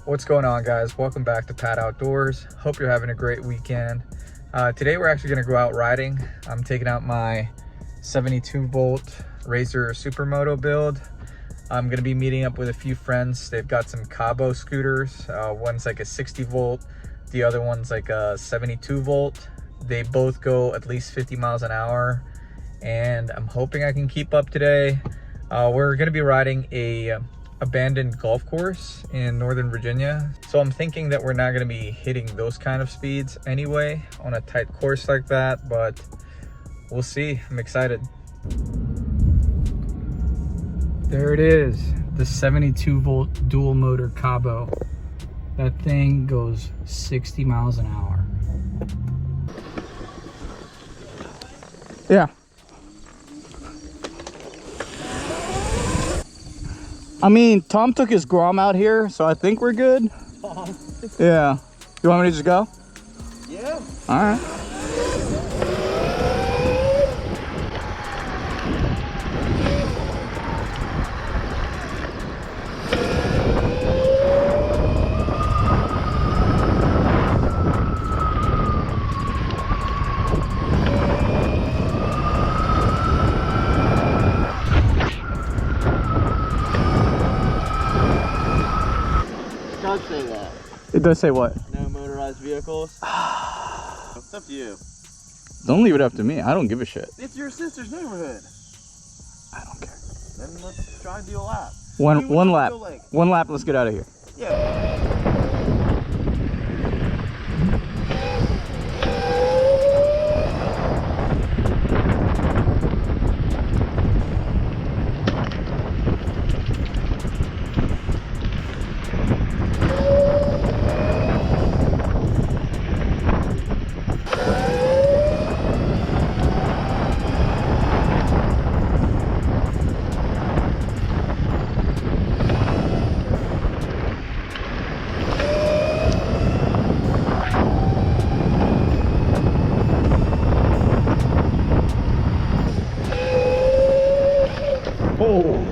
What's going on, guys? Welcome back to Pat Outdoors. Hope you're having a great weekend. Today we're actually going to go out riding. I'm taking out my 72 volt Razor Supermoto build. I'm going to be meeting up with a few friends. They've got some Kaabo scooters. One's like a 60 volt, the other one's like a 72 volt. They both go at least 50 miles an hour, and I'm hoping I can keep up today. We're going to be riding a abandoned golf course in Northern Virginia, so I'm thinking that we're not going to be hitting those kind of speeds anyway on a tight course like that, but we'll see. I'm excited. There it is, the 72 volt dual motor Kaabo. That thing goes 60 miles an hour. Yeah. I mean, Tom took his Grom out here, so I think we're good. Yeah. You want me to just go? Yeah. All right. It does say that. It does say what? No motorized vehicles. It's up to you. Don't leave it up to me. I don't give a shit. It's your sister's neighborhood. I don't care. Then let's try and do a lap. One lap. One lap. Let's get out of here. Yeah. Oh.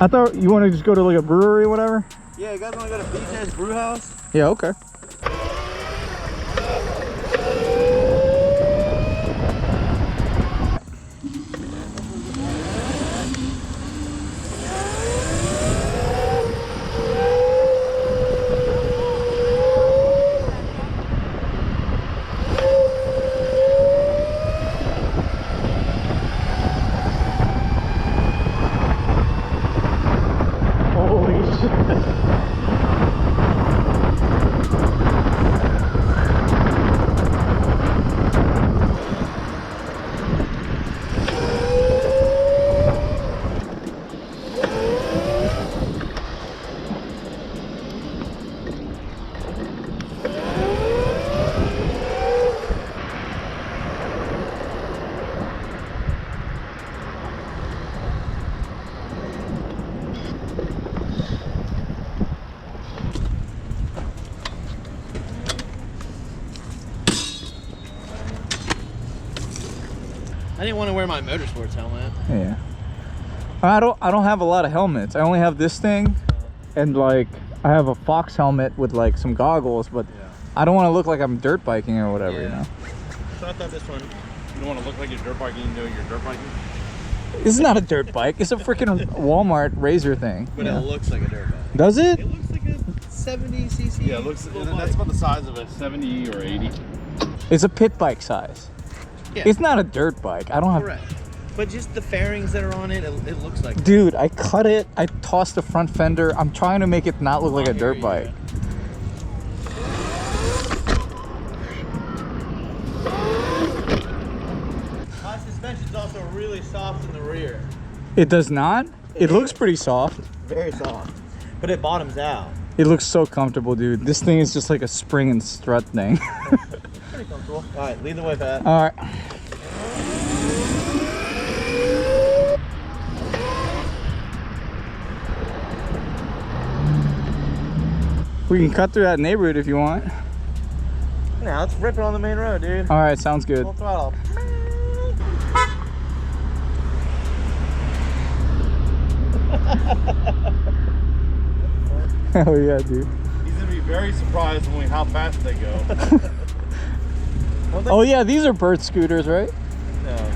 I thought you want to just go to like a brewery or whatever? Yeah, you guys want to go to BTR Brew House? Yeah, okay. Holy shit. I didn't want to wear my motorsports helmet. Yeah. I don't have a lot of helmets. I only have this thing, and like I have a Fox helmet with like some goggles, but I don't want to look like I'm dirt biking or whatever, you know. So I thought this one. You don't want to look like you're dirt biking, you know you're dirt biking? This is not a dirt bike. It's a freaking Walmart Razor thing. But it looks like a dirt bike. Does it? It looks like a 70cc. Yeah, it looks. That's about the size of a 70 or 80. It's a pit bike size. Yeah. It's not a dirt bike. I don't have. Correct. But just the fairings that are on it, it looks like. Dude, I cut it. I tossed the front fender. I'm trying to make it not look like a dirt bike. My suspension's also really soft in the rear. It does not? It looks pretty soft. Very soft. But it bottoms out. It looks so comfortable, dude. This thing is just like a spring and strut thing. Pretty comfortable. All right, lead the way, Pat. All right. We can cut through that neighborhood if you want. Now let's rip it on the main road, dude. All right, sounds good. Full throttle. Hell yeah, dude. He's gonna be very surprised when how fast they go. Oh yeah, these are bird scooters, right? No.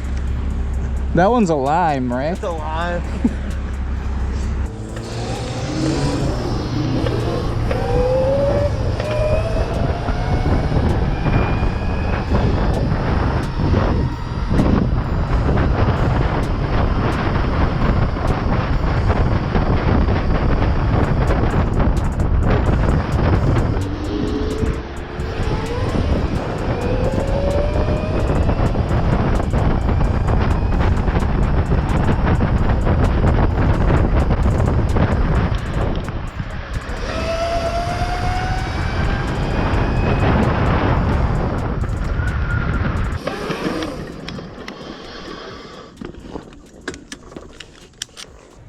That one's a Lime, right? It's a Lime.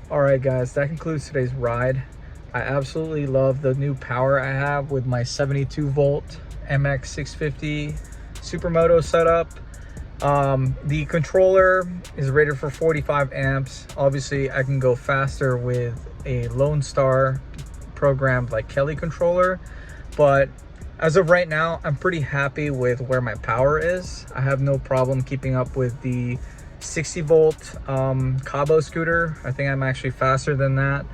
Alright guys, that concludes today's ride. I absolutely love the new power I have with my 72 volt MX650 Supermoto setup. The controller is rated for 45 amps. Obviously I can go faster with a Lone Star programmed like Kelly controller, but as of right now I'm pretty happy with where my power is. I have no problem keeping up with the 60 volt Kaabo scooter. I think I'm actually faster than that,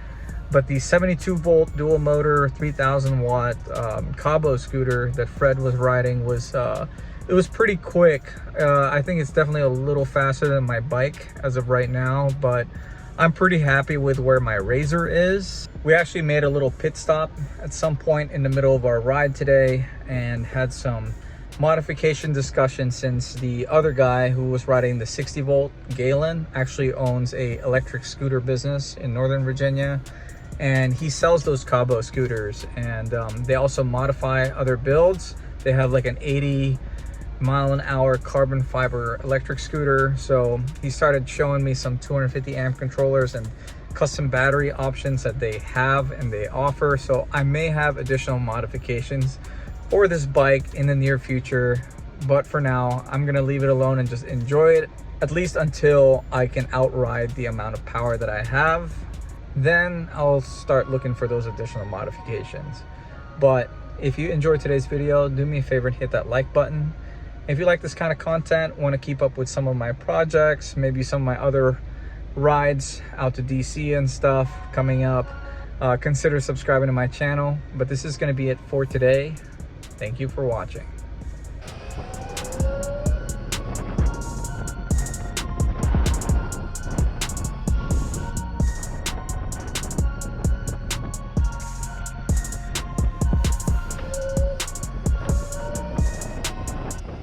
but the 72 volt dual motor 3000 watt Kaabo scooter that Fred was riding was it was pretty quick. I think it's definitely a little faster than my bike as of right now, but I'm pretty happy with where my Razor is. We actually made a little pit stop at some point in the middle of our ride today and had some modification discussion, since the other guy who was riding the 60 volt Galen actually owns a electric scooter business in Northern Virginia, and he sells those Kaabo scooters, and they also modify other builds. They have like an 80-mile-an-hour carbon fiber electric scooter. So he started showing me some 250 amp controllers and custom battery options that they have and they offer. So I may have additional modifications for this bike in the near future, but for now I'm gonna leave it alone and just enjoy it, at least until I can outride the amount of power that I have. Then I'll start looking for those additional modifications. But if you enjoyed today's video, do me a favor and hit that like button. If you like this kind of content, want to keep up with some of my projects, maybe some of my other rides out to DC and stuff coming up, consider subscribing to my channel. But this is going to be it for today. Thank you for watching.